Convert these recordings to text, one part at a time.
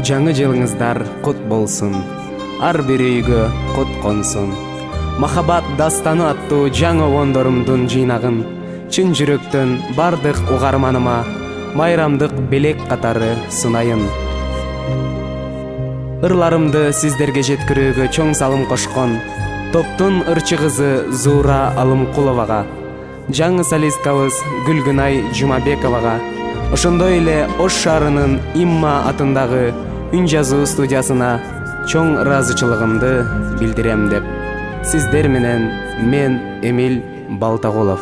Жаңы жылыңыздар кут болсун, ар бир үйгө кут консун. Махабат дастаны аттуу жаңы ондорумдун жыйнагын чын жүрөктөн бардык угарманыма майрамдык белек катары сунайын. Ырларымды сиздерге жеткирүүгө чоң салым кошкон топтун ырчы кызы Зуура Алымкуловага, жаңы солисткабыз Гүлгүнай Жумабековага, ошондой эле Ош шаарынын Имма атындагы үн жазуу студиясына чоң ыраазычылыгымды билдирем деп. Сиздер менен мен Эмил Балтагулов.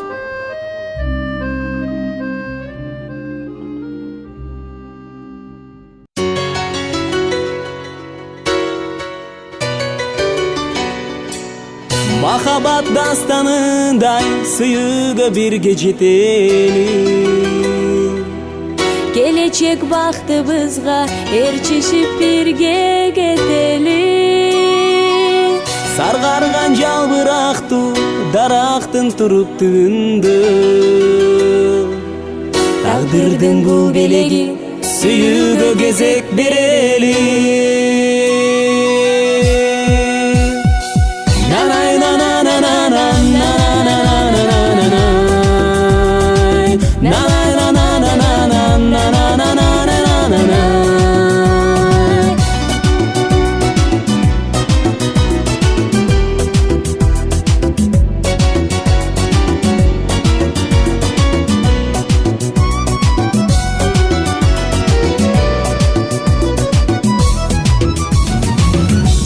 Махабат дастанындай сыйыга бирге жетели, келечек бактыбызга ээрчишип бирге кетели. Саргарган жалбырактуу дарактын туруп түбүндө, Тагдырдын бул белеги сүйүүгө кезек берели.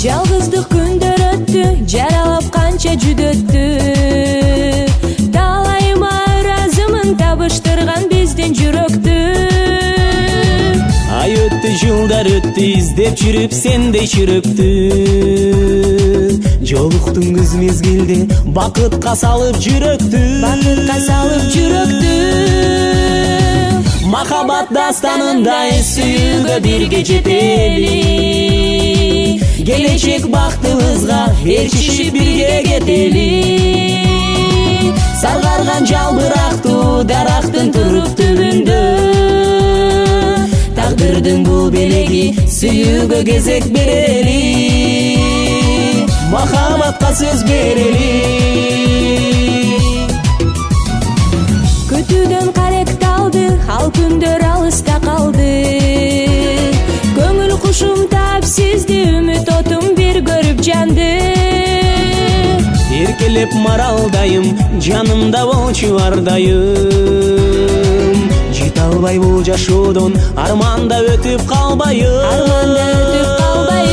Жалгыздык күндөр өттү, жаралап канча жүдөттү. Талайыма ыраазымын табыштырган биздин жүрөктү. Ай өттү, жылдар өттү, издеп жүрүп сендей жүрөктү. Жолуктуң күз мезгилде бакытка салып жүрөктү. Бакытка салып жүрөктү. Махабат дастанындай сүйүүгө бирге жетели, келечек бактыбызга ээрчишип бирге кетели. Саргарган жалбырактуу дарактын туруп түбүндө, тагдырдын бул белеги сүйүүгө кезек берели. Махабатка сөз берели. Күтүүдөн каректалды, ал күндөр алыста калды. Көңүл кушум таап сизди, үмүт отум бир көрүп жанды. Эркелеп маралдайым, жанымда болчу ар дайым. Жете албай бул жашоодон, арманда өтүп калбайым. Арманда өтүп калбайым.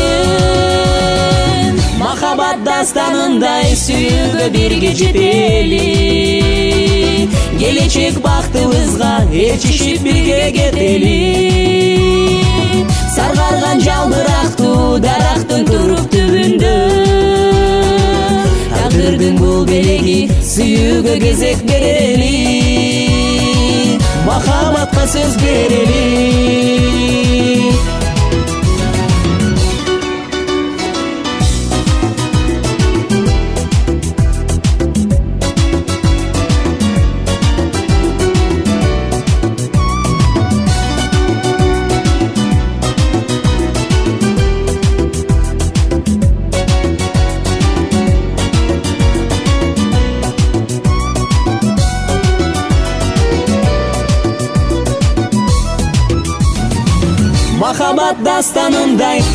Махабат дастанындай сүйүүгө бирге жетели, келечек бактыбызга ээрчишип бирге кетели. Саргарган жалбырактуу дарактын туруп түбүндө, тагдырдын бул белеги сүйүүгө кезек берели. Махабатка сөз берели.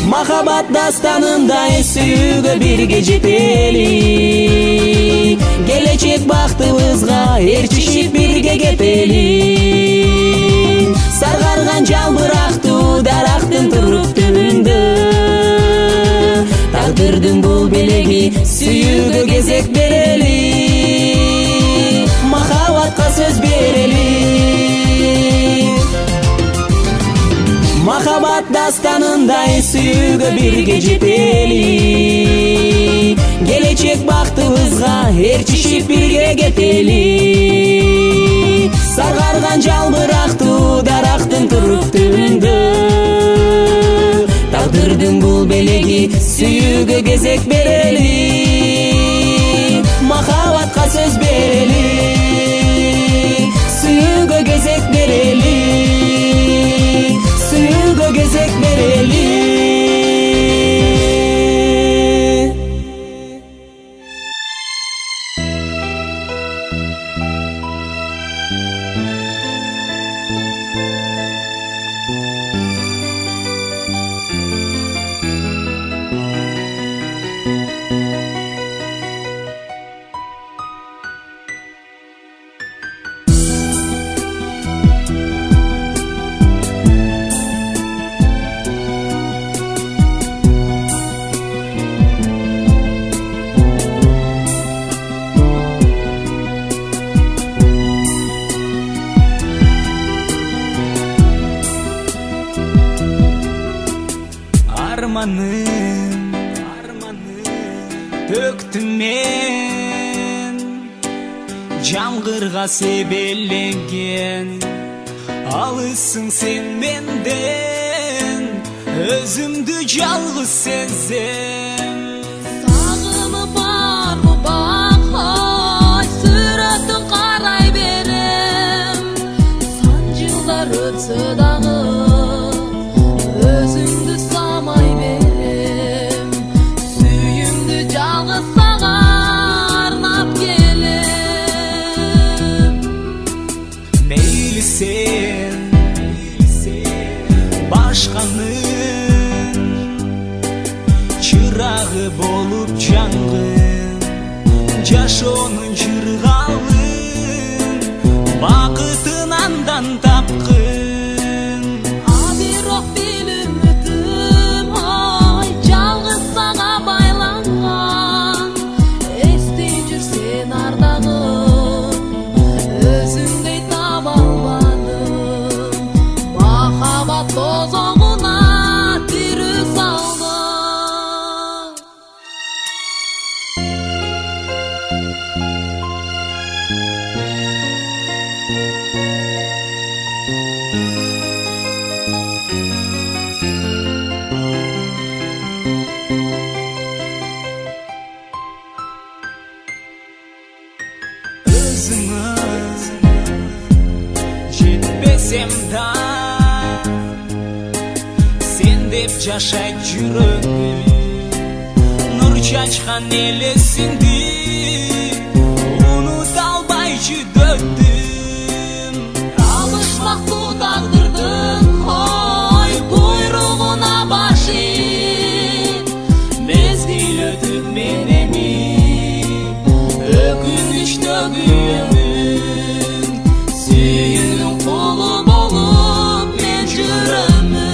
Махабат дастанындай сүйүүгө бирге жетели, келечек бактыбызга ээрчишип бирге кетели. Саргарган жалбырактуу дарактын туруп түбүндө, тагдырдын бул белеги сүйүүгө кезек берели. Махабатка сөз берели. Махабат дастанындай сүйүүгө бирге жетели, келечек бактыбызга ээрчишип бирге кетели. Саргарган жалбырактуу дарактын туруп түбүндө, тагдырдын бул белеги сүйүүгө кезек берели. Махабатка сөз берели, сүйүүгө кезек берели. Gezek bereli. Armanım töktüm men Jamgırga sebellengen Alısın sen menden Özümdü жалгыз sezem Sağımı var mı bak ay Sıratı qaray berem Sancılar ötse dağı Özüngdü samay berem Sүйümdü жалгыз sağa arnap kelem Meyli sen Başkanın Çırağı bolup jangın Jaşonun jırgalın Bakıtın andan tapkın Abirok bilimidim ay Жалгыз sağa baylangan Esti жүрсен ардагым Özüngdей таба албадым Махаббат тозогуна тирүү салган Özüme жетпесем да Sen dep жашайт жүрөгүм Нур чачкан элесиңди Унута албай жүдөттүм Алышмактуу тагдырдын ой буйругуна баш ийип Мезгил өтүп менени Өкүнүчтө күйөмүн Сүйүүнүн кулу болуп мен жүрөмүн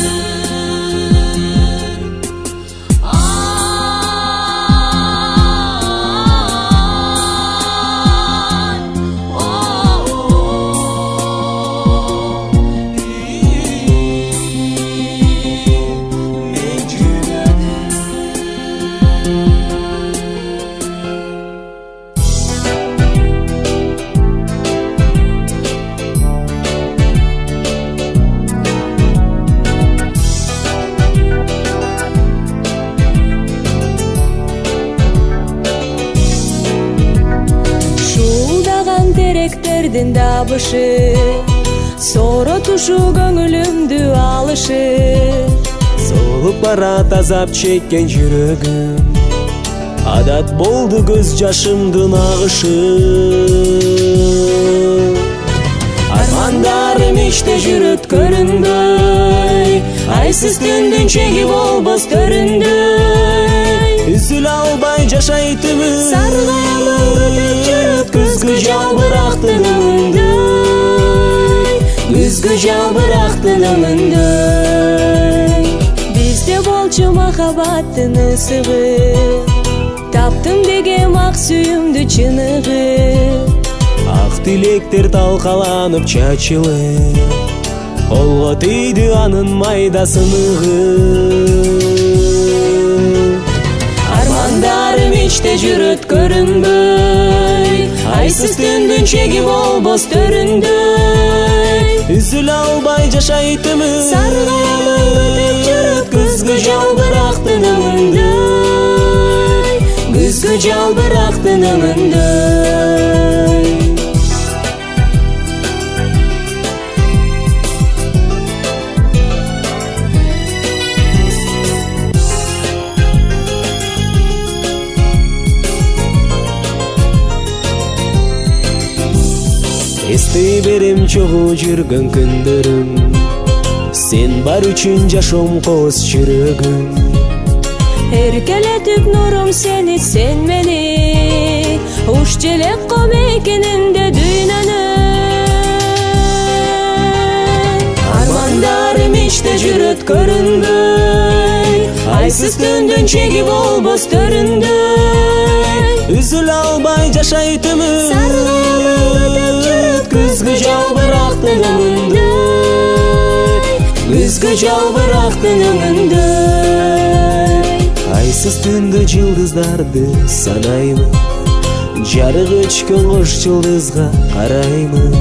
Шуулдаган теректердин дабышы Соро тушу көңүлүмдү алышы Соолуп барат азап чеккен жүрөгүм Адат болду көз жашымдын агышы Армандарым ичте жүрөт көрүнбөй Айсыз түндүн чеги болбос төрүндөй Үзүлө албай жашайтымын Саргайамын күтүп жүрөт Күзгү жалбырактын өңүндөй Күзгү жалбырактын өңүндөй Бизде болчу махаббаттын ысыгы Таптым деген ак сүйүмдү чыныгы Ак тилектер талкаланып чачылып Колго тийди анын майда сыныгы Армандарым ичте жүрөт көрүнбөй Айсыз түндүн чеги болбос төрүндөй Үзүлө албай жашайтымын Саргайамын күтүп жүрөт Күзгү жалбырактын өңүндөй Күзгү жалбырактын өңүндөй Эстей берем чогуу жүргөн күндөрүм, сен бар үчүн жашоом кооз жүрөгүм. Эркелетип нурум сени, сен мени, уш желек ком экенинде дүйнөнү. Армандарым ичте жүрөт көрүнбөй, айсыз түндүн чеги болбос төрүндөй. Үзүлө албай жашайт өмүр, Саргылып жүрөт күзгү жалбырактын өңүндөй, күзгү жалбырактын өңүндөй. Айсыз түндө жылдыздарды санаймын, жарык өчкөн кош жылдызга караймын.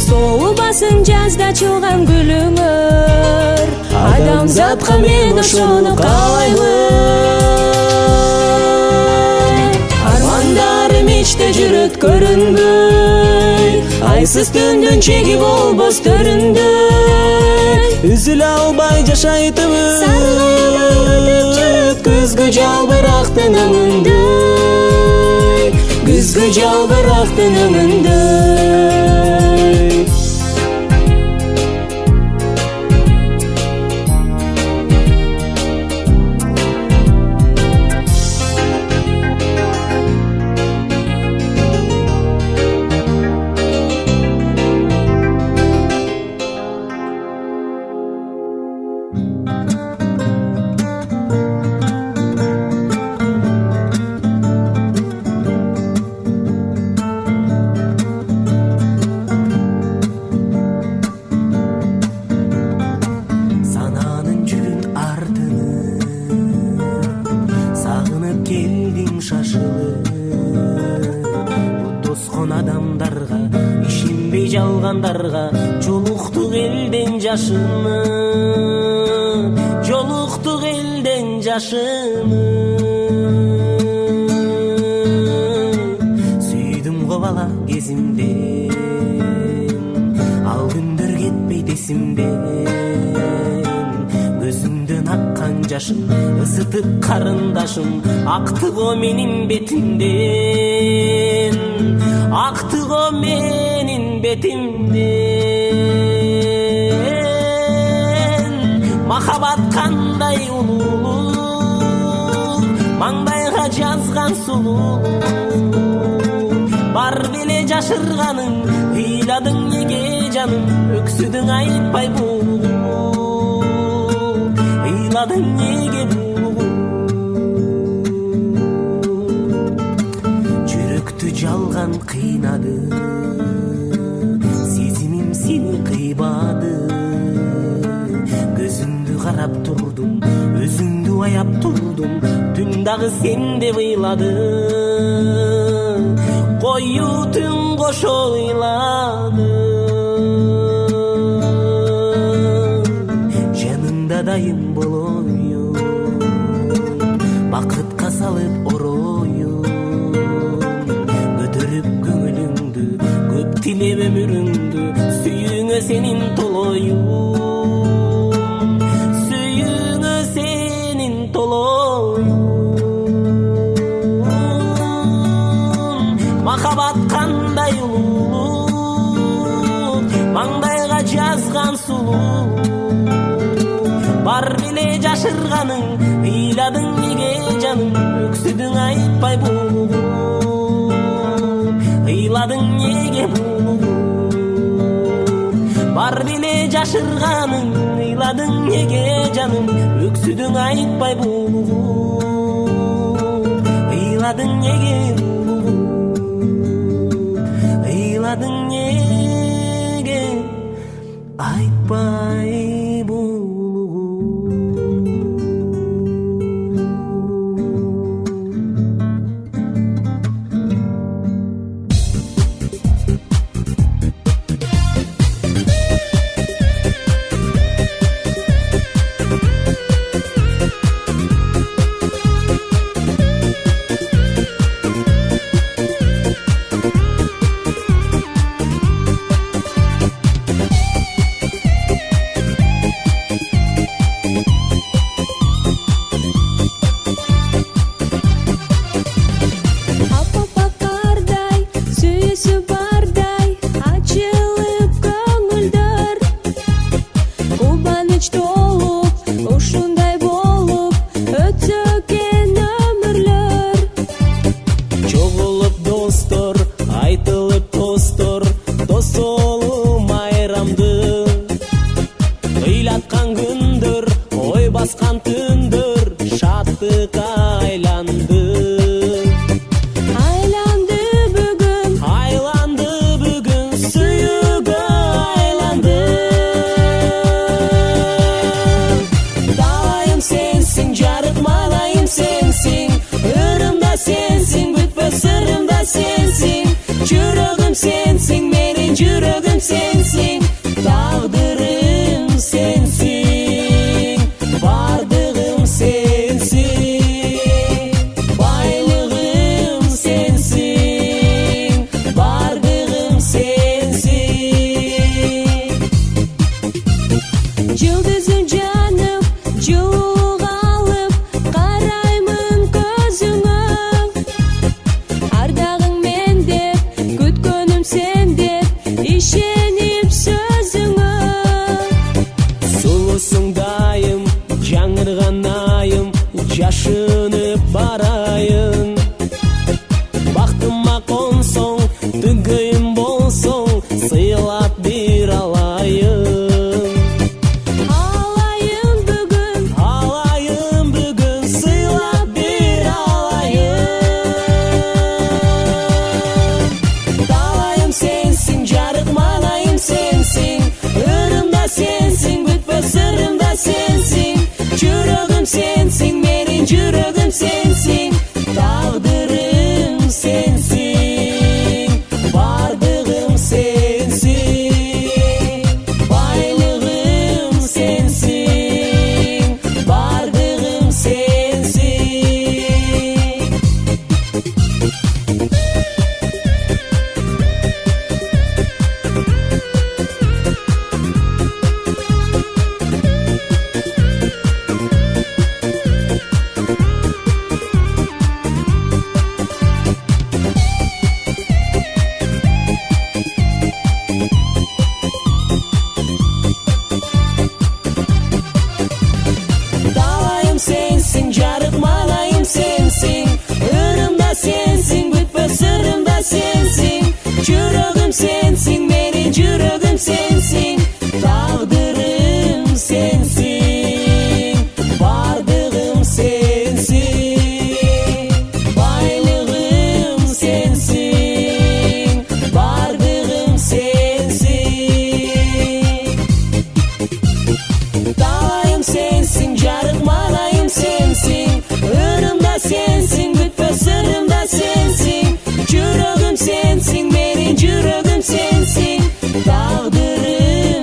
Соолбасын жазда чылган гүлүңөр, адамзатка мен ошону каалаймын. Армандарым ичте жүрөт көрүнбөй, айсыз түндүн чеги болбос төрүндөй. Үзүлө албай жашайт өмүр, Саргылып жүрөт күзгү жалбырактын өңүндөй, күзгү жалбырактын өңүндөй. Адамдарга, ишенбей жалгандарга, жолуктук элден жашыны, жолуктук элден жашыны. Сүйдүм го бала кезимден, ал күндөр кетпейт эсимден. Көзүңдөн аккан жашым, ысытып карындашым, акты го менин бетимден, акты го менин бетимден. Махабат кандай улуу, маңдайга жазган сулуу. Бар беле жашырганың, ыйладың неге жаным, өксүдүң айтпай булуу, ыйладың неге булуу. Жүрөктү жалган кыйнады, сезимим сени кыйбады. Көзүңдү карап турдум, өзүңдү аяп турдум, түн дагы сен деп ыйладым, кою түн кошо ыйладым. Жаныңда дайым болоюн, бакытка салып ороюн, көтөрүп көңүлүңдү, көп тилеп өмүрүңдү, сүйүүңө сенин толоюн, сүйүүңө сенин толоюн. Махабат кандай улуу, маңдайга жазган сулуу. Бар беле жашырганың, ыйладың неге жаным, өксүдүң айтпай булуу, ыйладың неге булуу. Бар беле жашырганың, ыйладың неге жаным, өксүдүң айтпай булуу, ыйладың неге булуу, ыйладың неге айтпай булуу. sensin, taqdirim sensin, bardığım sensin, baylığım sensin, bardığım sensin. Yıldızın canım жоғалып қараймын көзіңе, ардағың мен деп, күткөнім сен деп, ишеніп сөзіңе. Сұлусыңдайым, жаңырған айым, жашынып барайын. Бақтыма қонсоң, түгейім болсоң, сыйлап бір алайын. Алайын бүгін, сыйлап бір алайын. Талайым сенсің, жарық малайым сенсің, ырымда сенсің, бүтпес сырымда сенсің, жүрегім сенсің, менің жүрегім сенсің, тағдырым сенсің, бардығым сенсің, байлығым сенсің, бардығым сенсің. Далайым сенсің, жарық малайым сенсің, ырымда сенсің, бүтпес сырымда сенсің, жүрегім сенсің, менің жүрегім сенсің, тағдырым сенсің, бардығым сенсің, байлығым сенсің, бардығым сенсің. Далайым сенсің, жарық малайым сенсің, ырымда сенсің, бүтпес сырымда сенсің, жүрегім сенсің, менің жүрегім сенсің, тағдырым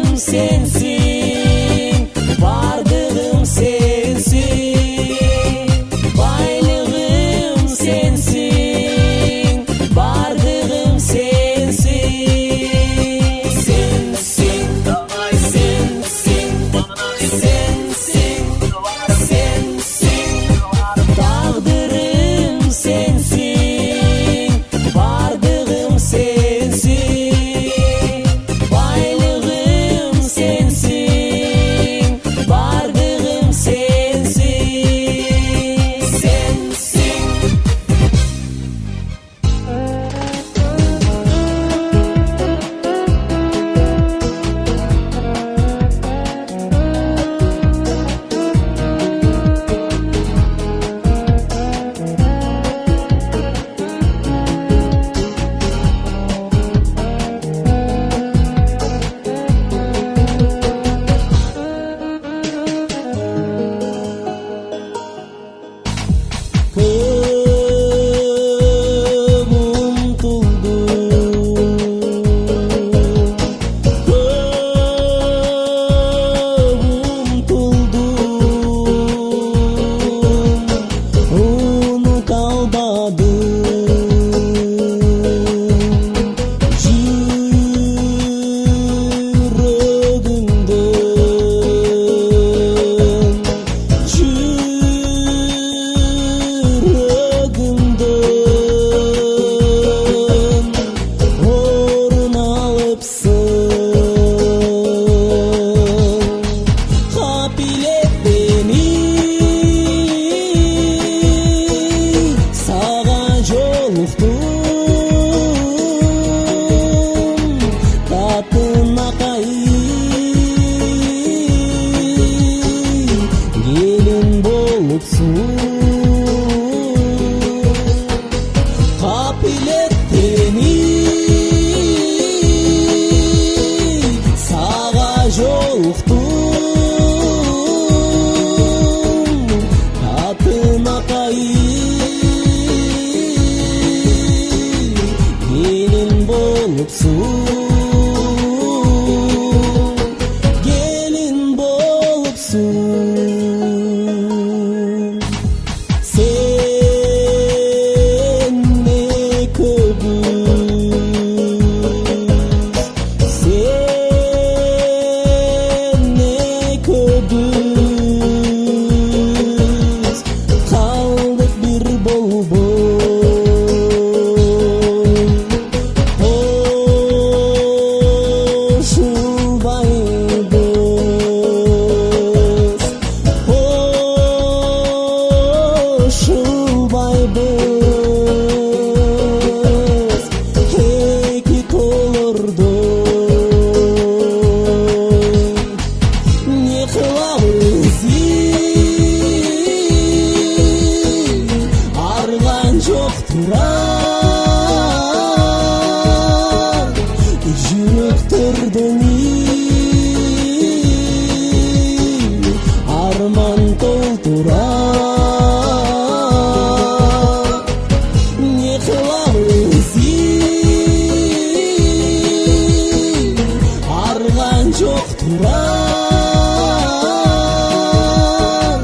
толтурар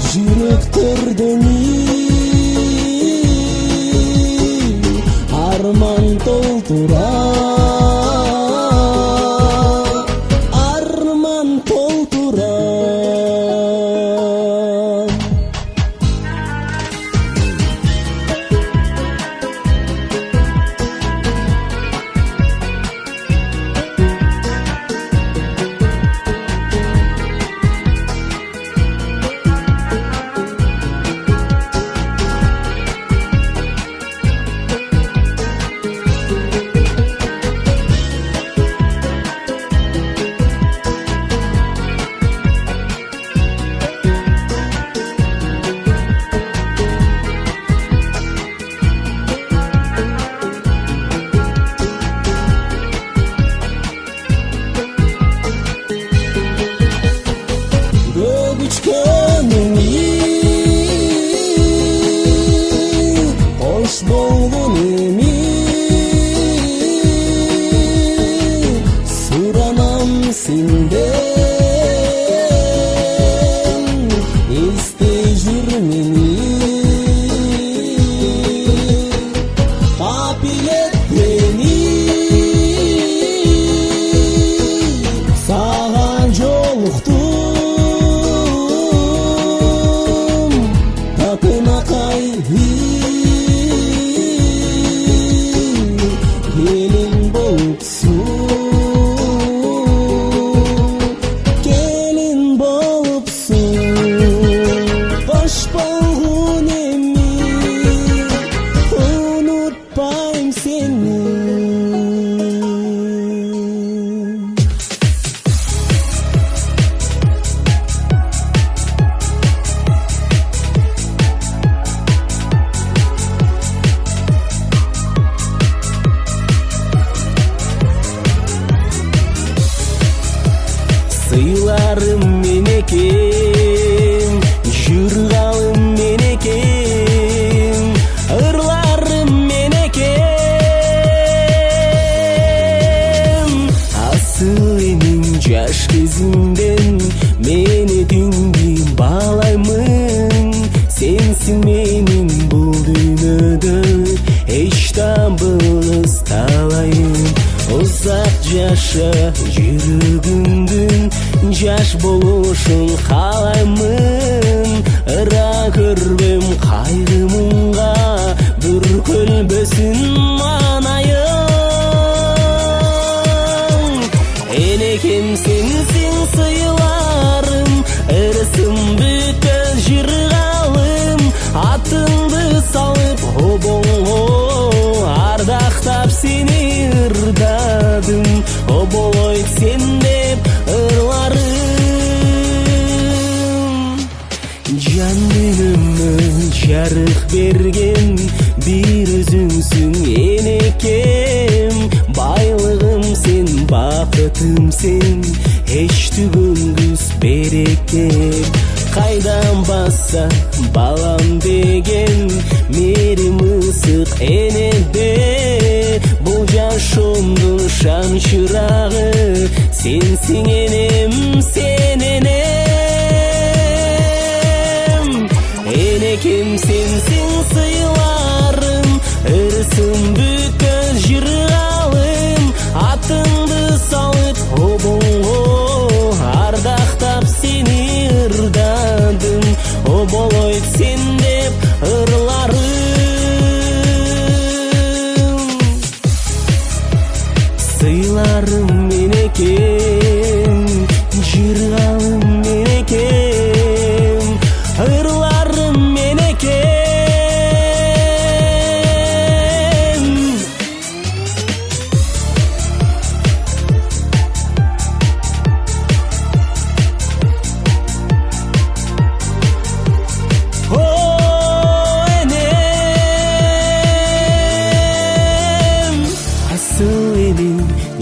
жүрөктөрдөн арман толтурар, арман толтурар. Hoş болгон эми суранам сенден, эстей жүр мени капилеттени саган жолуктум такынакай gelin bolupsun, hoş bolgun emi, unutpayım seni. Sıylarım meneken, jurgalım meneken, ırlarım meneken. Asıl enin jaş kezinden meni dingi bağlaymın. Sensin menin bul dünyada eştabız talayım. Uzak jaşa жүрөгүмдүн жаш болушун каалаймын. Ыра көрбөм кайгы муңга бүркөлбөсүн манайым. Энекем сенсиң сыйларым, ырысым бүткөн жыргалым. Атыңды салып обоңго ардактап сени ырдадым. Оболойт сен деп ырларым. Жан дүнүмө жарык берген бир өзүңсүң энекем. Байлыгым сен, бакытым сен, эч түгөнгүс берекем. Кайдан бassa балам деген мерим ысык энеде. Бул жашоомдун шам чырагы сенсиң энем, сен энем. Энекем сенсиң сыйларым, ырысым бүткөн жыргалым. Атыңды салып обоңго ардактап сени ырдадым. Оболойт сен деп ырларым. Сыйларым менекен, жыргалым менекен, ырларым менекен.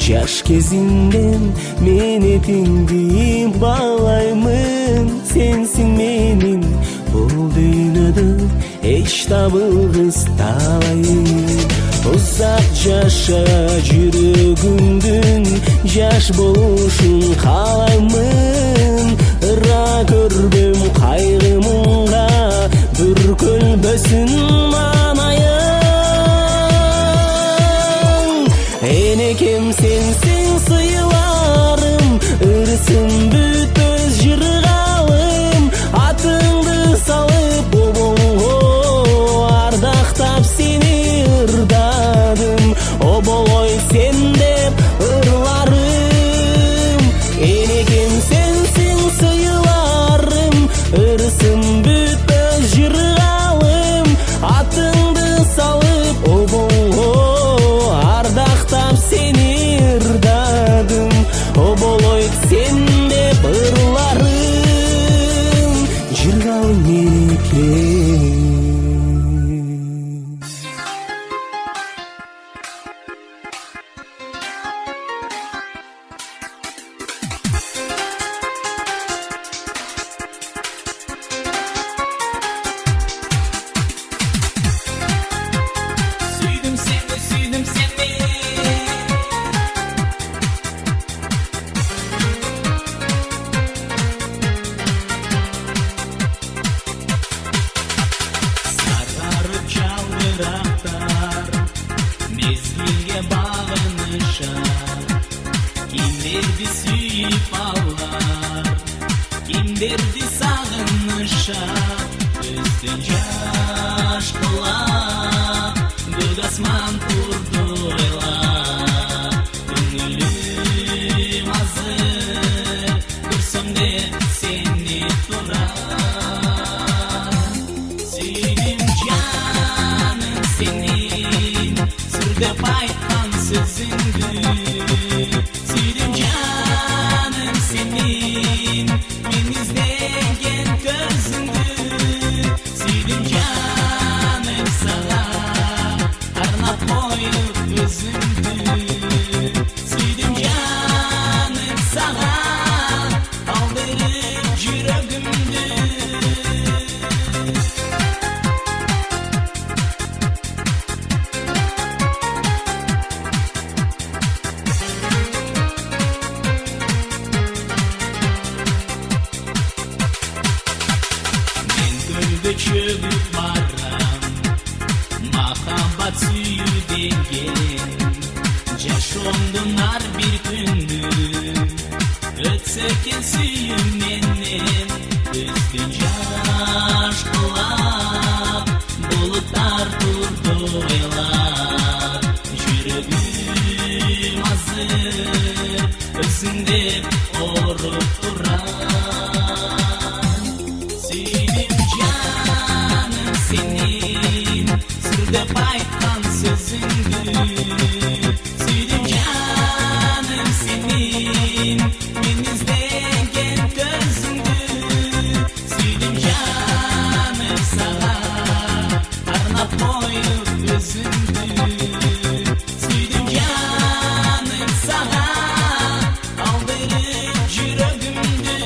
Жаш кезинден мен этиңди баалаймын. Сенсиң менин бул дүйнөдө эч табылгыс талайын. Узак жаша жүрөгүмдүн жаш болушун каалаймын. Ыра көрбөм кайгы муңга бүркөлбөсүн манайың. Энекем сенсиң сыйларым, ырсын бүтөз жыргалым. Атыңды салып обоңго ардактап сени ырдадым. Оболой сен деп ырларым. Энекем сенсиң сыйларым, ырсын бүтөз жыргалым. Атыңды салып обоңго ардактап сени ырдадым. Оболой сен деп ырларым, жыргалым менекем. Süydüm seni, süydüm seni. Sararıp çaldıraklar, mezgilge bağlanışar. Kimlerdi suyup ağlar, kimlerdi sağınışar. Üstün caş kılar, Gıgasman turdu oylar. Gönlüm hazır, dursam de seni turar. Süydüm canım senin, sürgüp aytkan sözüngü. Süydüm canım senin, men izlеген közüngü. Süydüm canım sana, arnap koyup özümdü. Süydüm canım sana, aldırıp жүрөгүмдү. Men kölгө чөгүп барам, махаббат сүйүүденген. Жашоомдун ар бир күнү өтсө экен сүйүү менен. Көздөн жаш кылап, булуттар турду ойлап. Жүрөгүм азыр өзүң деп оруп турар. Süydüm canım senin, sürgüp aytkan sözüngü. Süydüm canım senin, men izlеген közüngü. Süydüm canım sana, arnap koyup özümdü. Süydüm canım sana, aldırıp жүрөгүмдү.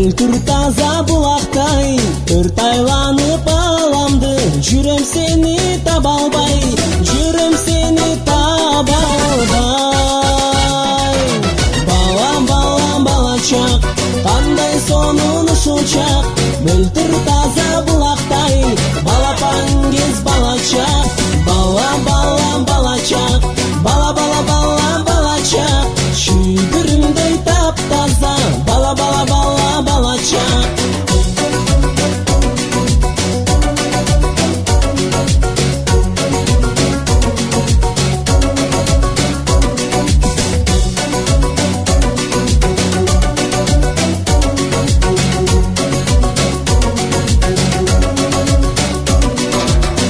мөлтүр таза булактай өрт айланып аламды, жүрөм сени таба албай, жүрөм сени таба албай. Балам, балам, балачак, кандай сонун ушул чак, мөлтүр таза булактай, балапан кез балачак. Балам, балам, балачак, бала, бала, балам, балачак, шүйдүрүмдөй таптаза, бала, бала, бала, балачак.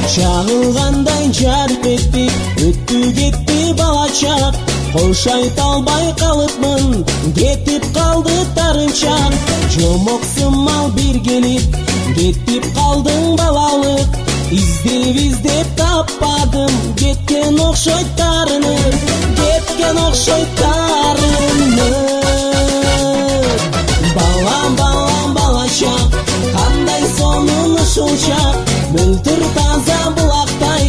Чагылгандай жарып этти, өттү кетти балачак, кош айта албай калыпмын, кетип калды тарынчак. Жомок сымал бир келип, кетип калдың балалык, издеп издеп таппадым, кеткен окшойт тарынып, кеткен окшойт тарынып. Балам, балам, балачак, кандай сонун ушул чак, мөлтүр таза булактай,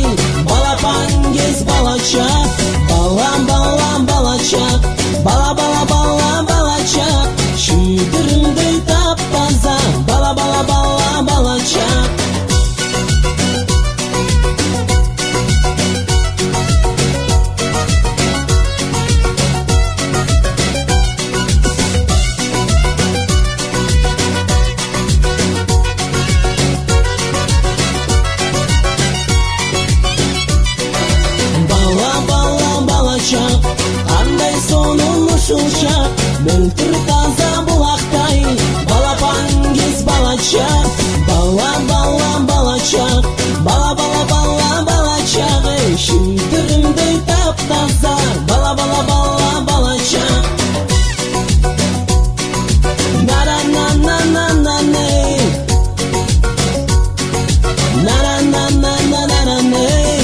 балапан кез балачак. Балам, балам, балачак, бала, бала, бала, балачак, шүйдүрүмдөй таптаза, бала, бала, бала, балачак. Кандай сонун ушул чак, мөлтүр таза булактай, балапан кез балачак. Балам, балам, балачак, бала, бала, бала, балачак, шүйдүрүмдөй таптаза, бала, бала, бала, балачак. На-на-на-на-на-на-ней, на-на-на-на-на-на-ней.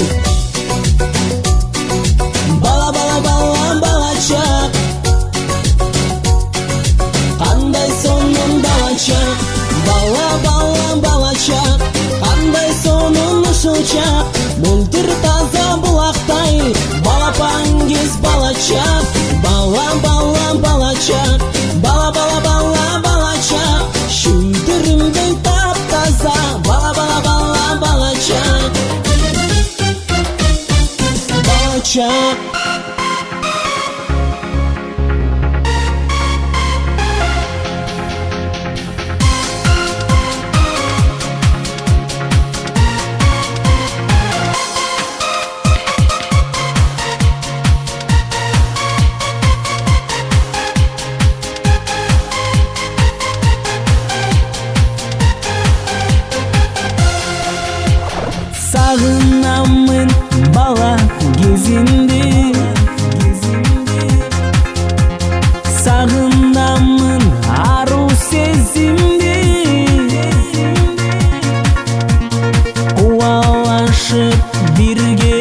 Бала, бала, бала, балачак, кандай сонун балачак. Бала, бала, балачак, кандай сонун ушул чак, мөлтүр таза булактай, балапан кез балачак. Балам, балам, балачак, бала, бала, бала, балачак, шүйдүрүмдөй таптаза, бала, бала, бала, балачак. Балачак. Сагынамын бала кезинди, сагынамын ару сезимди, кубалашып бирге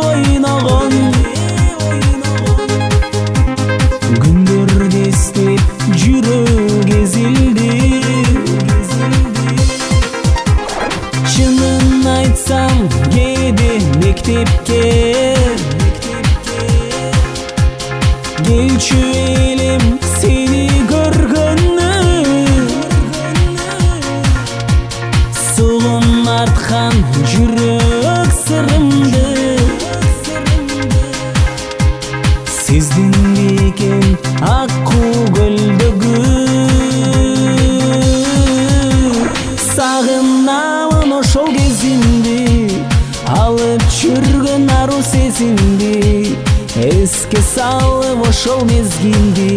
ойногон, күндөрдү эстеп жүрөк эзилди. Чынын айтсам кээде мектепке келчү элем сени көргөнүм, сугун арткан жүрөк сырымды сездин бекен акку көлдөгү. Сагынамын ошол кезимди, алып жүргөн ару сезимди, эске салып ошол мезгилди,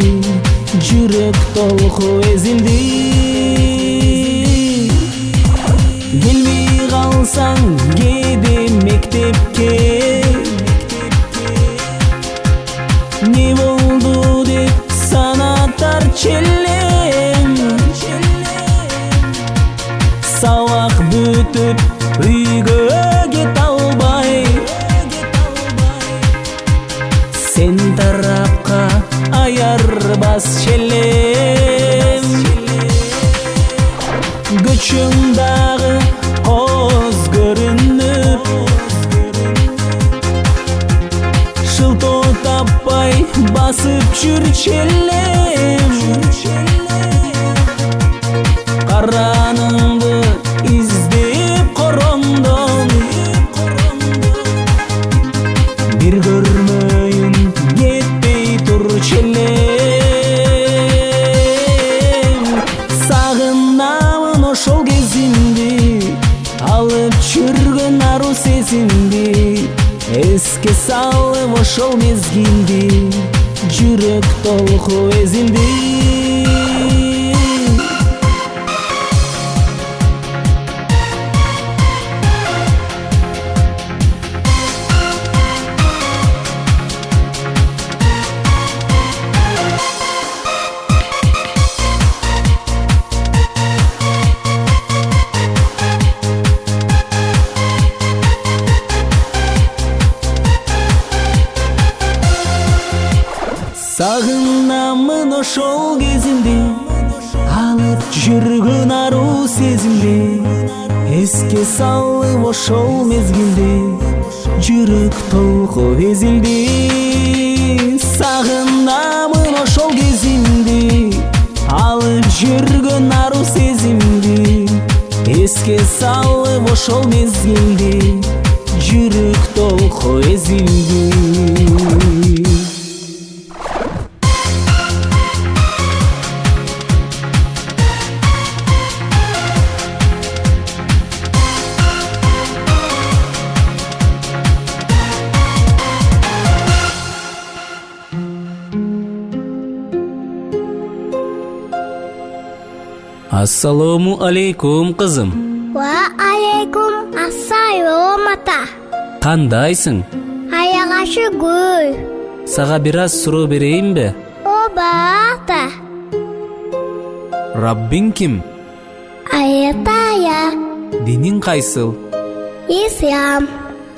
жүрөк толку эзилди. Келбей калсаң кээде мектепке, не болду деп санатар челем, сабак бүтүп үйгө кете албай, сен тарапка аярбас челем. Göçün dağı koz görünüp Şılto tapay basıp çürçellem Karanыңды izleyip koromdon Bir görmöйүн кетпей тур челем Сагынамын ошол кезимди алып жүргөн ару сезимди Эске салып ошол мезгилди жүрөк толку эзилди Сагынамын ошол кезимди алып жүргөн аруу сезимди Эске салып ошол мезгилди жүрөк толку эзилди Сагынамын ошол кезимди алып жүргөн аруу сезимди Эске салып ошол мезгилди жүрөк толку эзилди Ассаламу алейкум кызым. Ва алейкум ассалам ата. Кандайсың? Аягачы гүл. Сага бир аз суроо берейинби? Оба ата. Раббиң ким? Аятая. Диниң кайсыл? Ислам.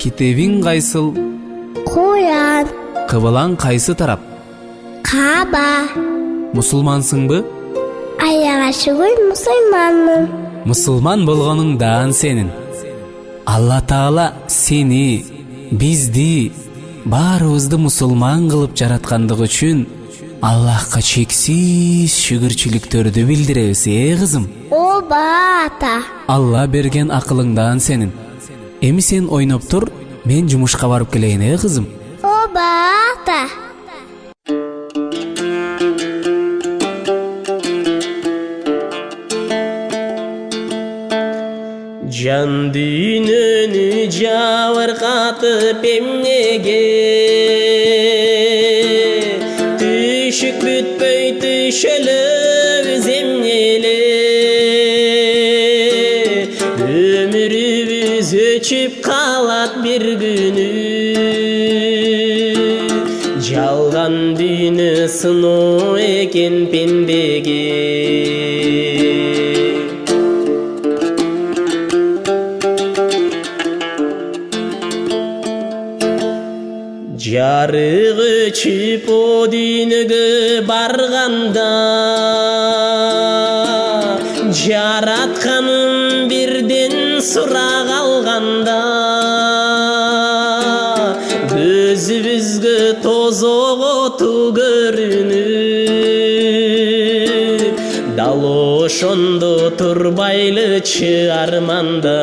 Китебиң кайсыл? Куран. Кыблаң кайсы тарап? Каба. Мусулмансыңбы? Аягачы гүл мусульманмын. Мусулман болгонуңдан сенин Алла Таала сени, бизди, баарыбызды мусулман кылып жараткандыгы үчүн Аллахка чексиз шүгүрчүлүктөрдү билдиребиз, кызым. Оба ата. Алла берген акылыңдан сенин. Эми сен ойноп тур, мен жумушка барып келейин, кызым. Оба ата. Can dününü jabыркатып эмнеге Түшүк бүтпөй түшөлөбүз эмнеле Өмүрүбүз өчүп калат бир күнү Жалган дүйнө сыноо экен пендеге Жарык өчүп о дүйнөгө барганда Жаратканым бирден сурак алганда Көзүбүзгө тозок оту көрүнүп Дал ошондо турбайлычы арманда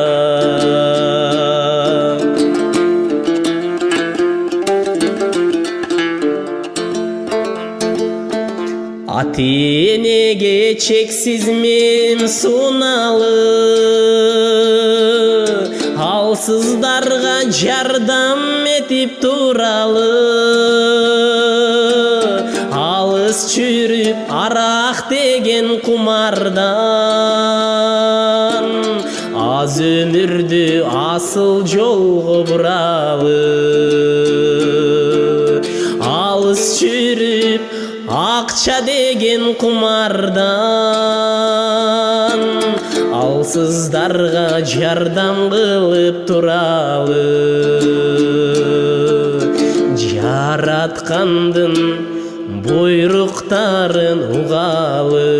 Ата-энеге чексиз мен суналып Алсыздарга жардам этип туралы Алыс жүрүп арак деген кумардан Аз өмүрдү асыл жолго буралы Алыс жүрүп акча деген кумардан Алсыздарга жардам кылып туралы Жараткандын буйруктарын угалы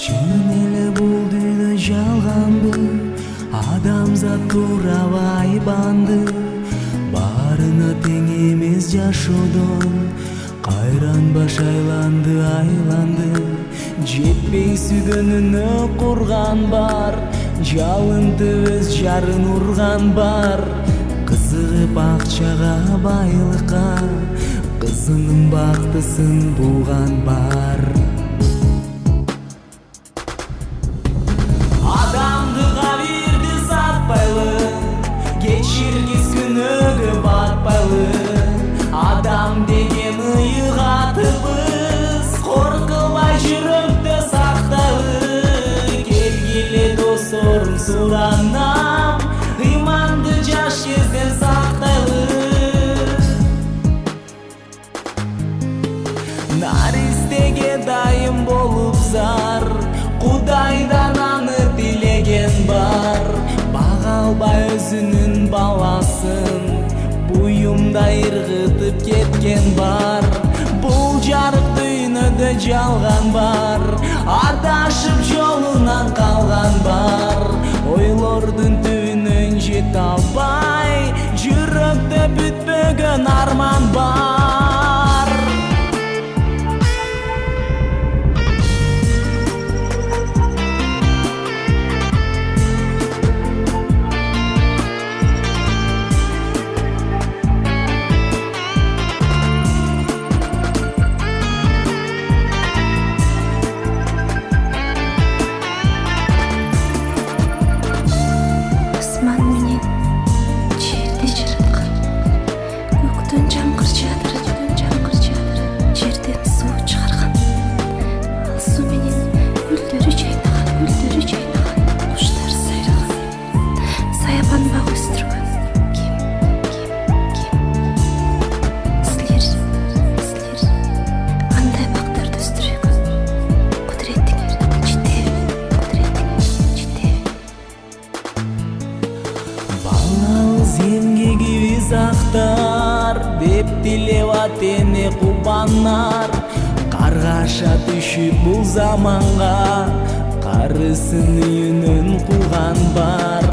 Чын эле бул дүйнө жалганбы, адамзат турабай банды. Барына тең эмес жашоодон, кайран баш айланды айланды. Жетпей сүйгөнүнө курган бар, жалынды өз жарын урган бар. Кызыгып акчага байлыкка, кызынын бактысын булган бар. Адамдыга бирди сатпайлы, кечиргис күнөөгө батпайлы. Адам деген ыйыгатыбыз, коркубай жүрөктө сактайлы. Келгиле досторум суранам, ыйманды жаш кезден сактайлы. Наристеге дайым болуп зар, Кудайдан аны тилеген бар. Бага албай өзүнүн баласын, буюмда ыргытып кеткен бар. Бул жарык дүйнөдө жалган бар, адашып жолунан калган бар. Ойлордун түбүнөн жете албай, жүрөктө бүтпөгөн арман бар. Асман менен жерди жараткан, көктөн жамгыр жаадыр, жерден суу чыгарган. Ал суу менен гүлдөрү жайнаган, куштар сайраган. Саябан бак өстүргөн ким? Силер андай бактарды өстүргөн. Кудуретиңер жетеби? Балалыз эмгегибиз актар, деп тилеп атене кубанар. Каргаша түшүп бул заманга, карысын үйүнөн куган бар.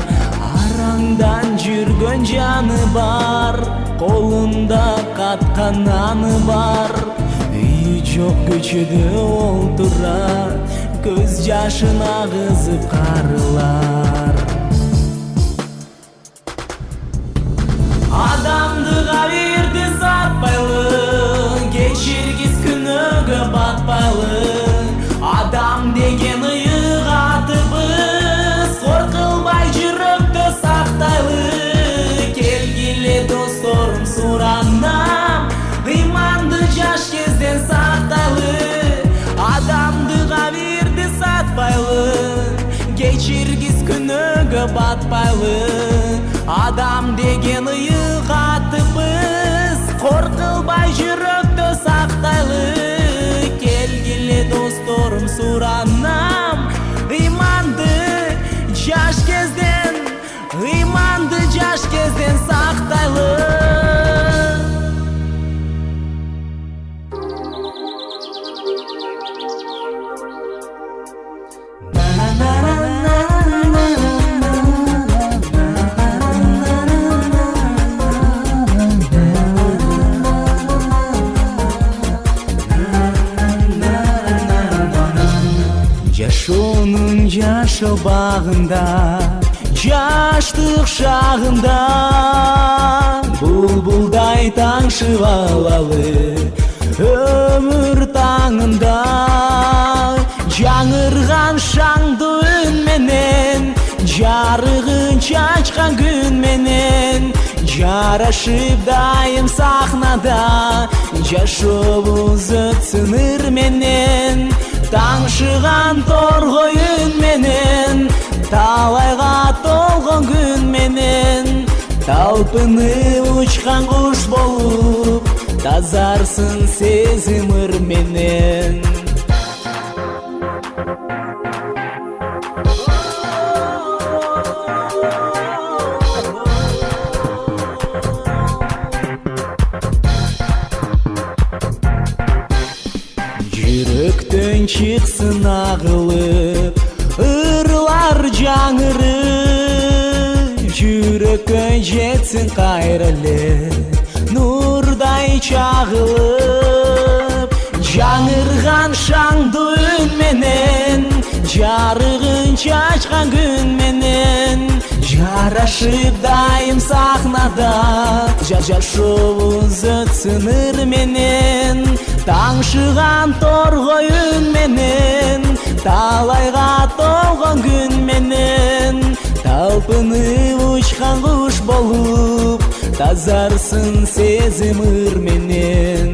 Араңдан жүргөн жаны бар, колунда каткан наны бар. Үйү жок көчөдө олтурат, көз жашын агызып карылар. Адамдыга бирди сатпайлы, кечиргис күнөөгө батпайлы. Адам деген ыйыгатыбыз, коркулбай жүрөктө сактайлы. Келгиле досторум суранам, ыйманды жаш кезден сактайлы. Адамдыга бирди сатпайлы, кечиргис күнөөгө батпайлы. Адам деген ыйыгатыбыз, коркулбай жүрөктө сактайлы. Келгиле досторум суранам, ыйманды жаш кезден сактайлы. Жашоонун жашоо багында, жаштык шагында, булбулдай таңшып алалы өмүр таңында. Жаңырган шаңды үн менен, жарыгын чачкан күн менен, жарашып дайым сахнада, жашообуз өтсүн ыр менен. Таңшыган торгой үн менен, талайга толгон күн менен, талпынып учкан куш болуп, тазарсын сезим ыр менен. Жүрөктөн көңілден шықсын ағылып, ырлар жаңыры, жүрекке жетсін қайрылы, нұрдай чағылып. Жаңырған шаңды үнменен, жарығын шашқан күнменен, жарашып дайым сахнада, жашуымыз өтсін ырменен. Таңшыған торғой үнменен, талайға толған күнменен, талпынып ұшқан құш болып, тазарсын сезім ырменен.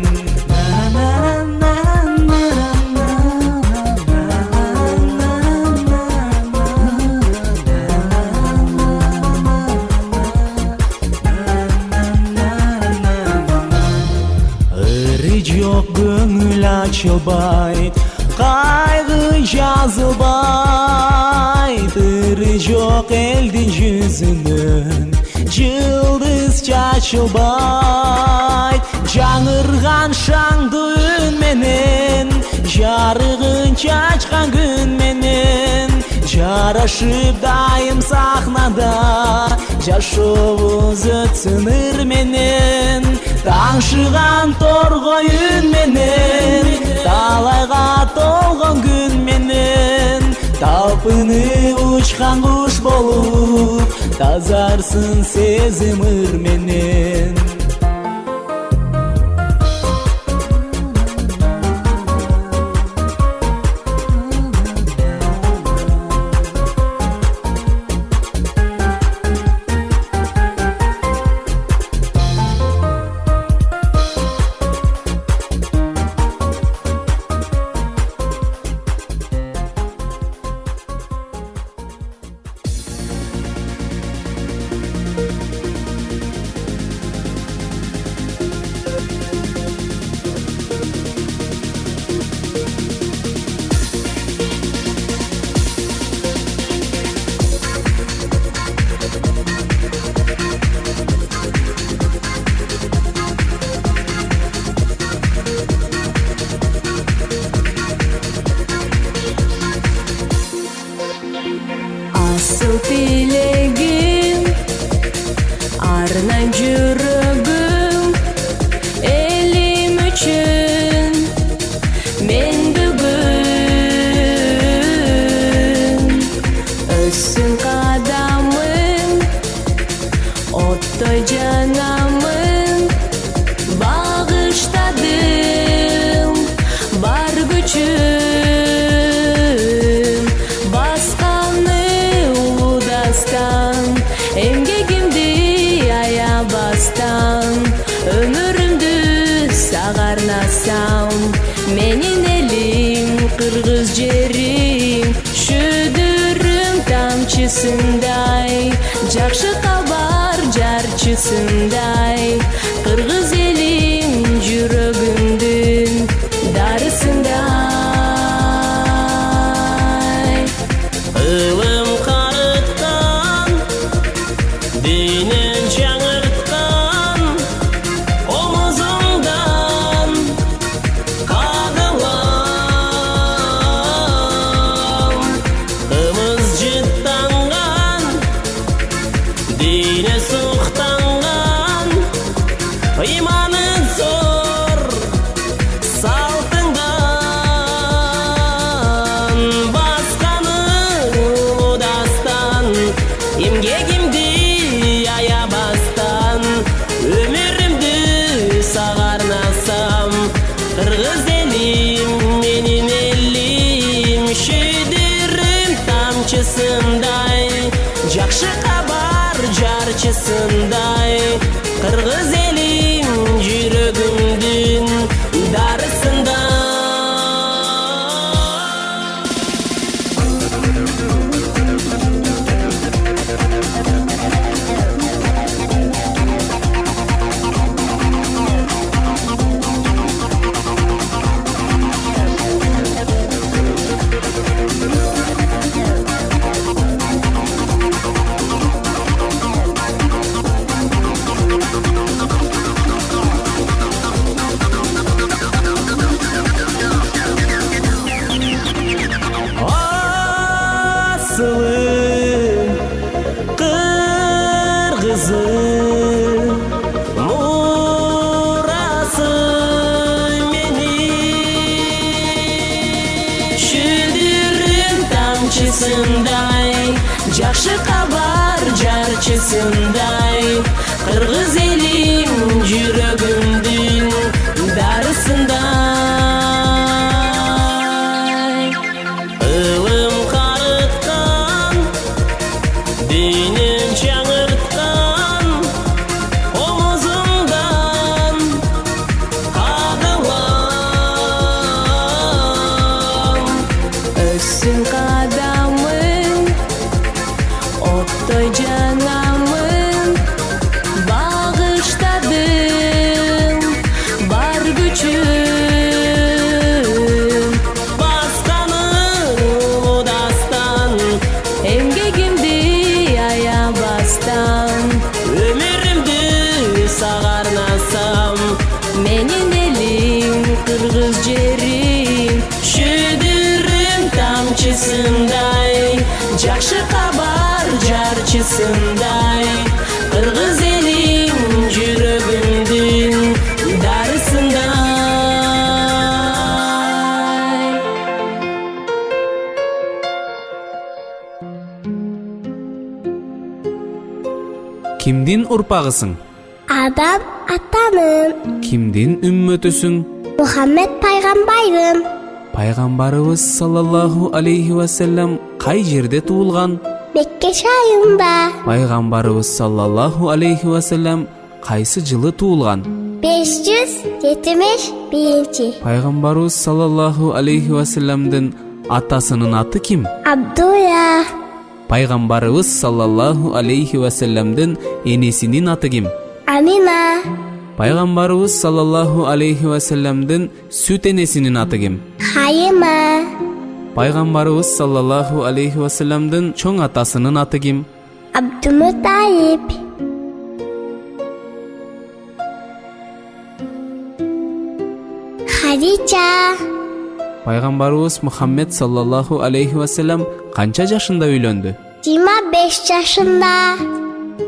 Жоқ көңіл ашылбай, қайғы жазылбай, тірі жоқ елдің жүзінен, жылдыз шашылбай. Жаңырған шаңды үнменен, жарығын шашқан күнменен, жарашып дайым сахнада, жашуымыз өтсін ырменен. Таңшыған торғой үнменен, талайға толған күнменен, талпынып ұшқан құш болып, тазарсын сезім ырменен. Асыл тілегім, арнайым жүрегім, елім үшін мен бүгін. Өссін қадамым, оттой жанамын, бағыштадым бар күшім. Эмгегимди аябастан, өмүрүмдү сага арнасам, менин элим кыргыз жерим, шүдүрүм тамчысындай, жакшы кабар жарчысындай, кыргыз элим жүрөгүмдүн дарысындай. Ылым карыткан, денен жаңырткан, омузумдан кагылам. Кымыз жыттанган, дене суктанган, иманы зор салтыңдан, басканы улудастан, эмгегимди аябастан, өмүрүмдү сага арнасам, кыргыз элим менин элим, шүйдүрүм тамчысындай, жакшы кабар жарчысындай, кыргыз элим жүрөгүмдүн дарысындай. Asılım kırgızı murası meni Şüldürüm tamçısınday Жақшы хабар жарчысындай Кыргыз элим жүрөгүмдүн дарысындай Ылым карыткан, деним жаңырткан Омузумдан кагылам Өссүн кадамың оттой жанамын Багыштадым бар күчүм Басканын улуу дастан эмгегимди аябастан Өмүрүмдү сага арнасам менин элим кыргыз жерим Шүдүрүм тамчысындай Жақшы хабар жарчысындай Кыргыз элим жүрөгүмдүн дарысындай Кимдин урпагысың? Адам атанын, Кимдин үммөтүсүң? Мухаммед пайгамбайым. Пайгамбарыбыз саллаллаху алейхи вассалам кай жерде туулган? Мекке шайында Пайгамбарыбыз саллаллаху алейхи вассалам кайсы жылы туулган? 571. Пайгамбарыбыз саллаллаху алейхи вассаламдын атасынын аты ким? Абдуя. Пайгамбарыбыз саллаллаху алейхи вассаламдын энесинин аты ким? Амина. Пайгамбарыбыз саллаллаху алейхи вассаламдын сүт энесинин аты ким? Хайыма. Пайгамбарыбыз саллаллаху алейхи вассаламдын чоң атасынын аты ким? Абдумуталип. Хадича. Пайгамбарыбыз Мухаммед саллаллаху алейхи вассалам канча жашында үйлөндү? 25 жашында.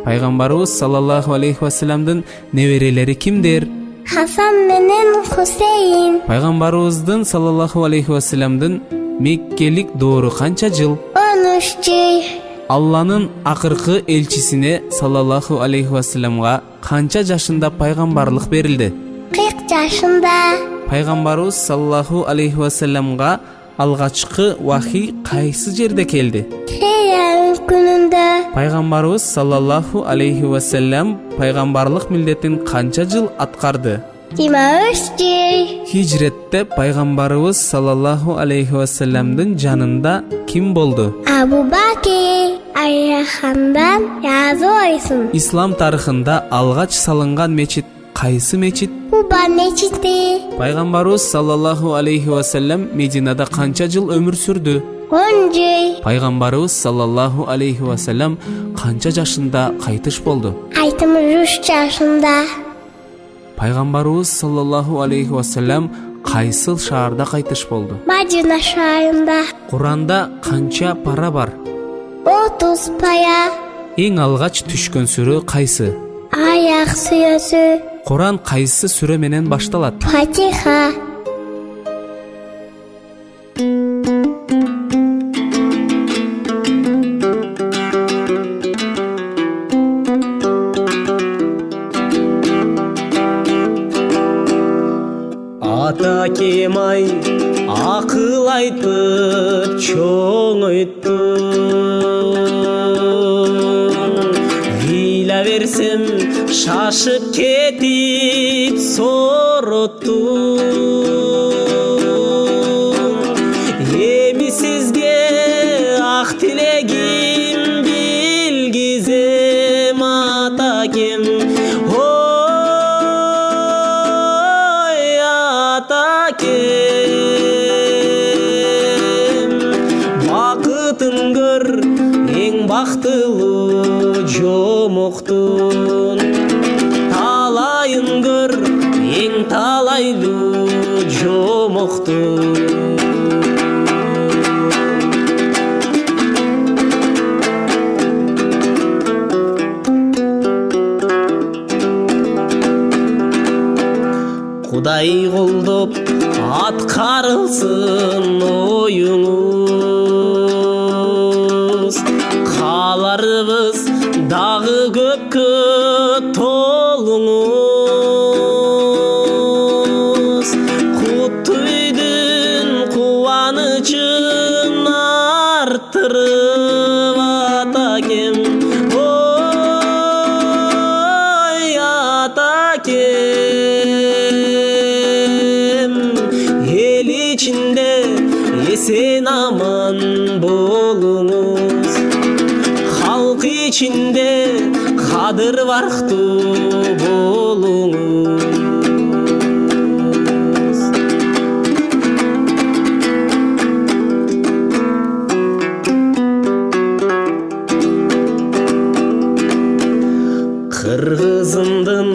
Пайгамбарыбыз саллаллаху алейхи вассаламдын неберелери кимдер? Хасан менен Хусейн. Пайгамбарыбыздын саллаллаху алейхи вассаламдын Меккелик доору канча жыл? 13 жыл. Алланын акыркы элчисине саллаллаху алейхи вассаламга канча жашында пайгамбарлык берилди? 40 жашында. Пайгамбарыбыз саллаллаху алейхи вассаламга алгачкы вахий кайсы жерде келди? Хейян күнүндө. Пайгамбарыбыз саллаллаху алейхи вассалам пайгамбарлык милдетин канча жыл аткарды? 23 жыл. Хижретте пайгамбарыбыз саллаллаху алейхи вассаламдын жанында ким болду? Абу Бакир. Айрахандан yazı oysun. Ислам тарыхында алгач салынган мечит кайсы мечит? Куба мечити. Пайгамбарыбыз саллаллаху алейхи вассалам Мединада канча жыл өмүр сүрдү? 10 жыл. Пайгамбарыбыз саллаллаху алейхи вассалам канча жашында кайтыш болду? 63 жашында. Пайгамбарыбыз саллаллаху алейхи вассалам кайсыл шаарда кайтыш болду? Мадина шаарында. Куранда канча пара бар? 30 пая. Эң алгач түшкөн сүрө кайсы? Аяк сүйөсү. Куран кайсы сүрө менен башталат? Фатиха. Ата кемай акыл айтып чоңойттун Ыйла берсем шашып кетип сороттун Эми сизге ак тилегим билгизем ата кем Бакытын көр эң бактылуу жомоктун Талайын көр эң талайлуу жомоктун ай колдоп аткарылсын оюңуз. Каларыбыз дагы көпкө толуңуз. Куттуу үйдүн кубанычын арттырып атакем, ой атакем. Эл ичинде эсен аман болуңуз, халк ичинде кадыр барктуу болуңуз. Кыргызымдын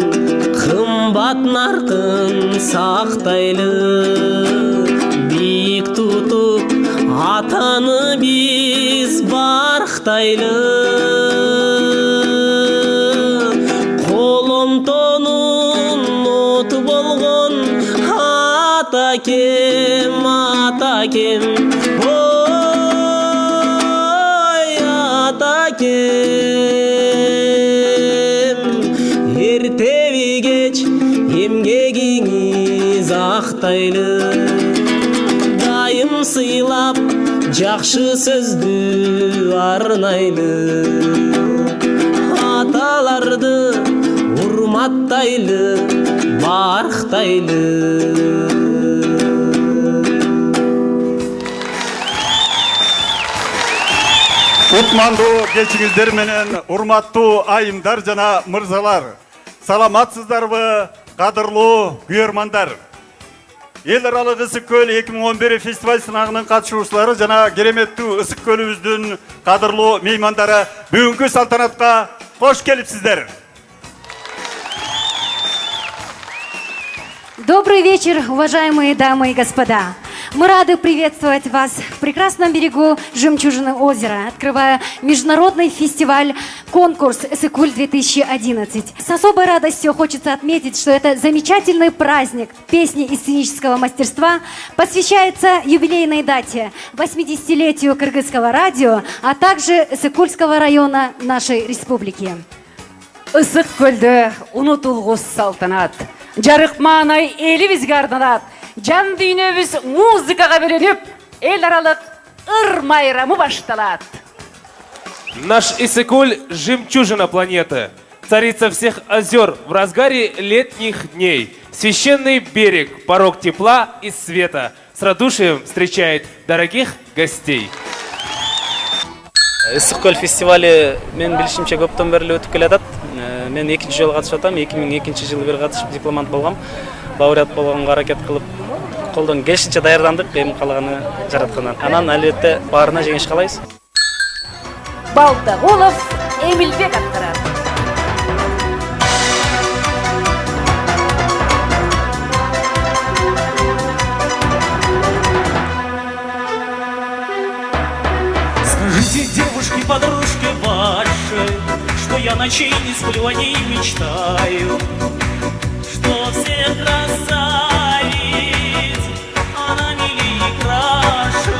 кымбат наркын сактайлы, бийик тутуп атаны биз барктайлы. Коломтонун оту болгон атакем, атакем, ой атакем. Эртеби кеч эмгегиңиз актайлы, дайым сыйлап жакшы сөздү арнайлы. Аталарды урматтайлы, барктайлы. Кутмандуу кечиңиздер менен урматтуу айымдар жана мырзалар. Саламатсыздарбы, кадырлуу күйөрмандар. Эл аралык ысык көл 2011 фестиваль сынагынын катышуучулары жана кереметтүү ысык көлүбүздүн кадырлуу меймандары бүгүнкү салтанатка кош келипсиздер. Добрый вечер, уважаемые дамы и господа. Мы рады приветствовать вас в прекрасном берегу Жемчужины озера, открывая международный фестиваль «Конкурс Ысык-Куль-2011». С особой радостью хочется отметить, что это замечательный праздник песни и сценического мастерства посвящается юбилейной дате 80-летию Кыргызского радио, а также Ысык-Кульского района нашей республики. Ысык-Көлдө унутулгус салтанат, жарыкман-ай элибизге арналат. Жан дүйнөбүз музыкага бөлөнүп, эл аралык ыр майрамы башталат. Наш Ысык-Куль – жемчужина планеты, царица всех озер в разгаре летних дней. Священный берег, порог тепла и света, с радушием встречает дорогих гостей. Ысык-Көл фестивалі мен билишимче көптөн бери өтүп келатат. Мен экинчи жолу катышып атам. 2002 жылы бир катышып дипломант болгом. Лауреат болгонго аракет кылып, колдон келишинче даярдандык, эми калаганы жараткандан. Анан албетте баарына жеңиш каалайбыз. Балтагулов Эмилбек аттырат. Скажите, девушки, подружки ваши, что я ночей не сплю, о ней мечтаю, что всех красавиц она милее и краше.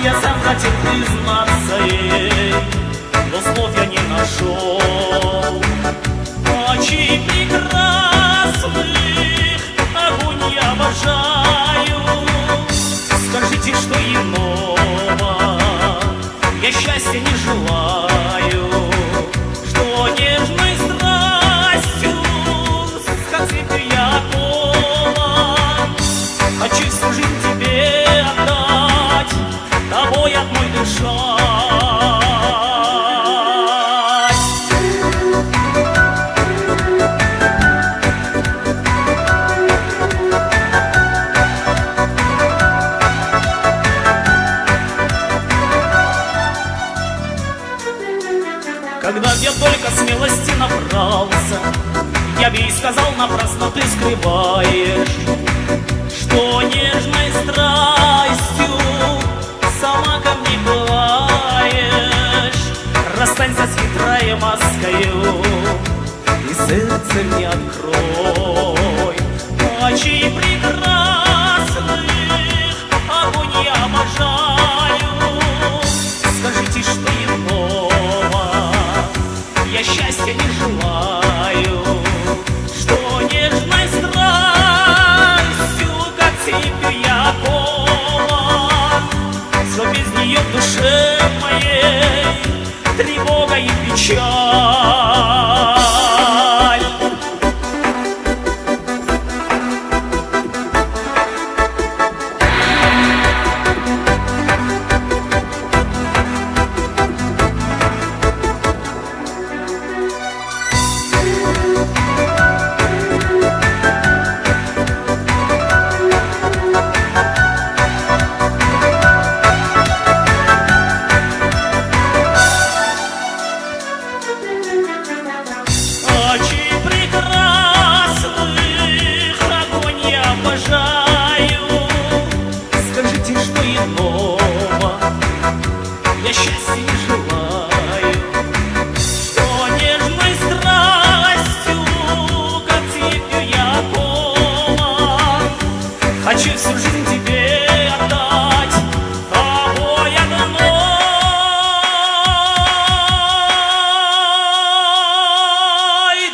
Я сам хотел признаться ей, но слов я не нашел. Очи прекрасных, огонь я обожаю. Скажите, что иного я счастья не желаю, что нежной страстью как цветы я полон. Хочу всю жизнь тебе отдать, тобой одной дышать. Когда я только смелости набрался, я бы и сказал, напрасно ты скрываешь, что нежной страстью сама ко мне бываешь. Расстанься с хитрой маскою и сердце мне открой. ее в душе моей тревога и печаль. Я счастья не желаю, что нежной страстью, как цепью я полон. Хочу всю жизнь тебе отдать, тобой одной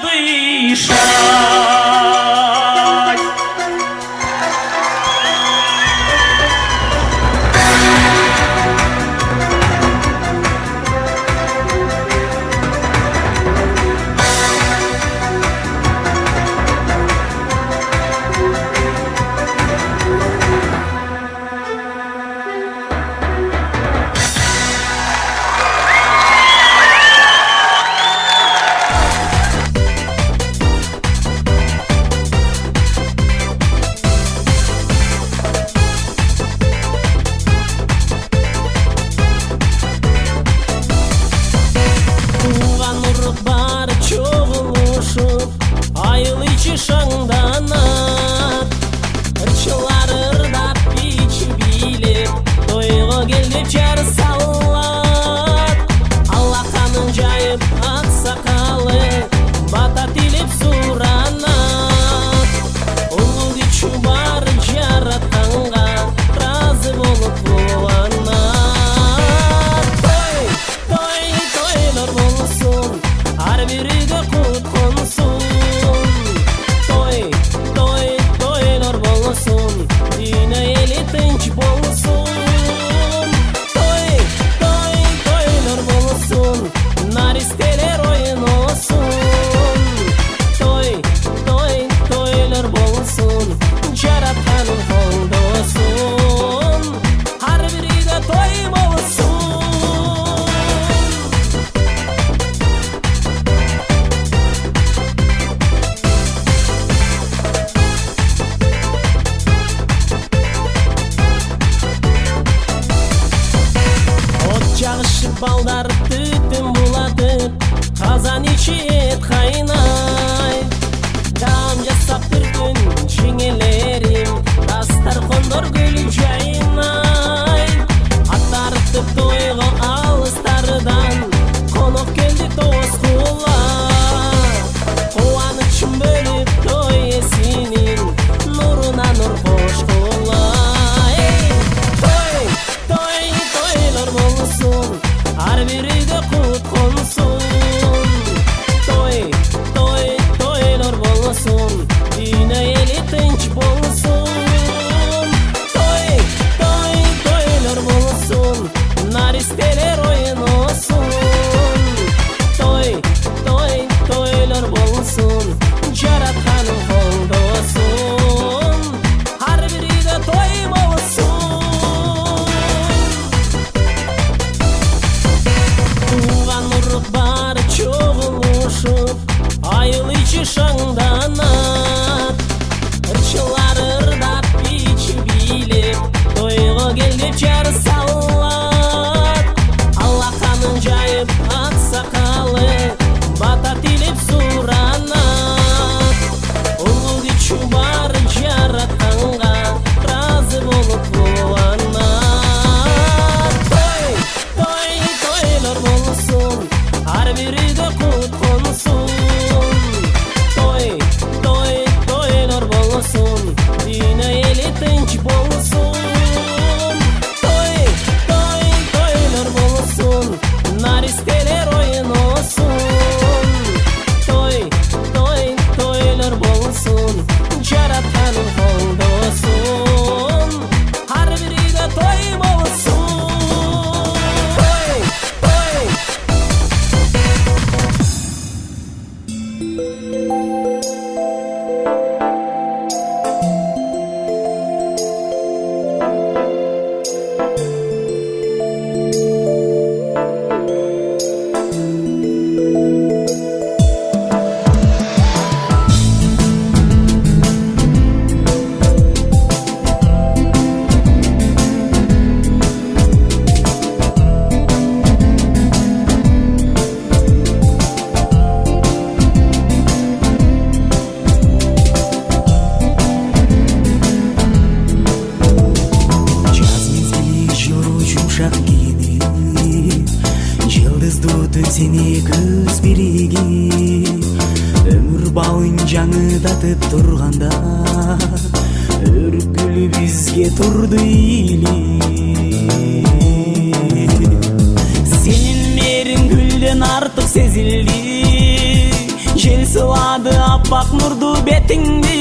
дышать. Шаңданат ырчылар ырдап бичи билеп тойго кел деп жар салат. Аллаханын жайып ак сакалы бата тилеп суранат. Улуу күчү бар жаратканга разы болуп кубанат. Тойлор болсун ар бир үйгө кут консун. Тойлор болсун дүйнө эли тынч болсун. Тойлор болсун наристелер ойносун. Тойлор болсун жаратканын колдосун. Ар бир үйдө той болсун. Жагышып балдар түтүн булатып, казан ичи эт кайнай. Таам жасап түргүн жеңелерим, дастаркондор гүл жайнай. Аттартып тойго алыстардан, конок келди тоскула. Кубанычым бөлүп той эсинин, нуруна нур кошкула. Тойлор болсун ар бир үйдө кут консун. Тойлор болсун дүйнө эли тынч болсун. куурчак кийинип жылдыздуу түн сени көз биригип өмүр баын жаңыдатып турганда өрүкүл бизге турду ийилип сенин мээриң гүлдөн артык сезилди жел сылады аппак нурду бетиңди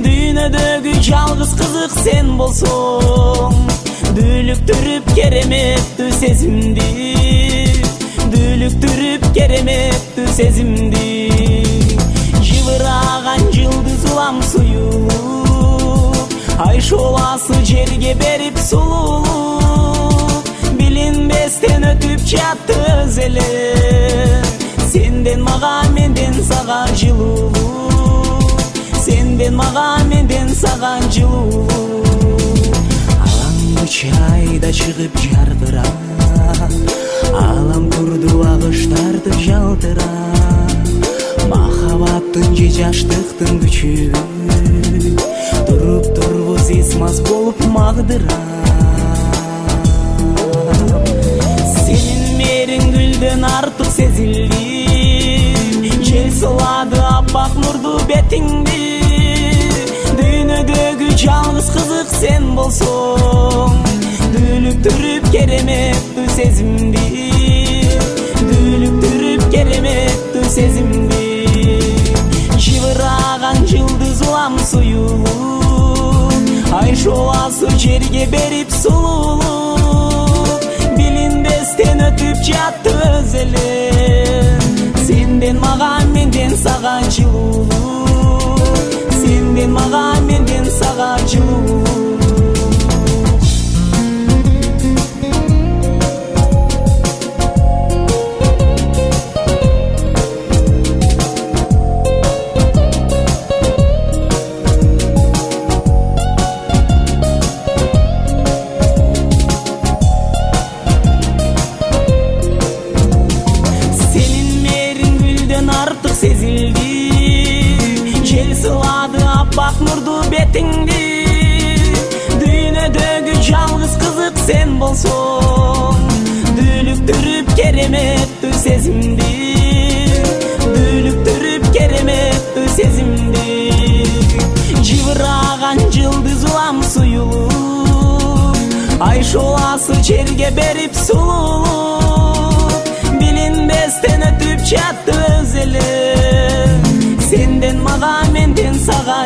дүйнөдөгү жалгыз кызык сен болсоң дүүлүктүрүп кереметтүү сезимди дүүлүктүрүп кереметтүү сезимди жыбыраган жылдыз улам суюлуп ай шооласы жерге берип сулуулук билинбестен өтүп жатты өз эле сенден мага менден сага жылуулук сенден мага менден сага жылуулук алаңгы чайда чыгып жаркырап алам турду агыш тартып жалтырап махабаттын же жаштыктын күчү туруп турбуз эсмас болуп магдырап сенин мээриң гүлдөн артык сезилди жел сылады аппак нурду бетиңди дүйнөдөгү жалгыз кызык сен болсоң дүүлүктүрүп кереметтүү сезимди дүүлүктүрүп кереметтүү сезимди жыбыраган жылдыз улам суюлуп ай шооласы жерге берип сулуулук билинбестен өтүп жатты өз эле сенден мага менден сага жылуулук сенден мага менден сага жылуулук бетиңди дүйнөдөгү жалгыз кызык сен болсоң дүүлүктүрүп кереметтүү сезимди дүүлүктүрүп кереметтүү сезимди жыбыраган жылдыз улам суюлуп ай шооласы жерге берип сулуулук билинбестен өтүп жатты өз эле сенден мага менден сага